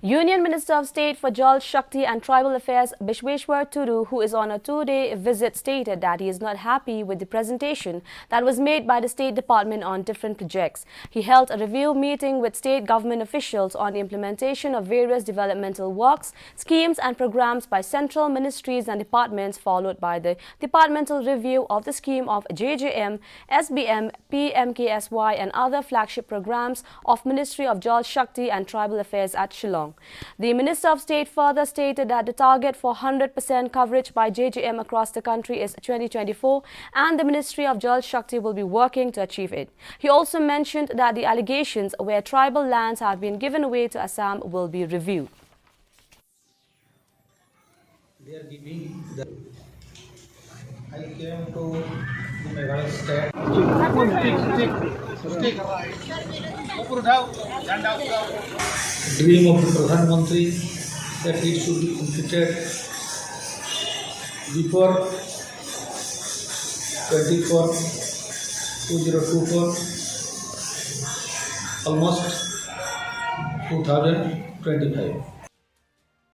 Union Minister of State for Jal Shakti and Tribal Affairs Bishweshwar Tudu, who is on a two-day visit, stated that he is not happy with the presentation that was made by the State Department on different projects. He held a review meeting with state government officials on the implementation of various developmental works, schemes and programs by central ministries and departments, followed by the departmental review of the scheme of JJM, SBM, PMKSY and other flagship programs of Ministry of Jal Shakti and Tribal Affairs at Shillong. The Minister of State further stated that the target for 100% coverage by JJM across the country is 2024 and the Ministry of Jal Shakti will be working to achieve it. He also mentioned that the allegations where tribal lands have been given away to Assam will be reviewed. They are giving the... I came to the Meghalaya state. Dream of the Pradhan Mantri that it should be completed before 2024, almost 2025.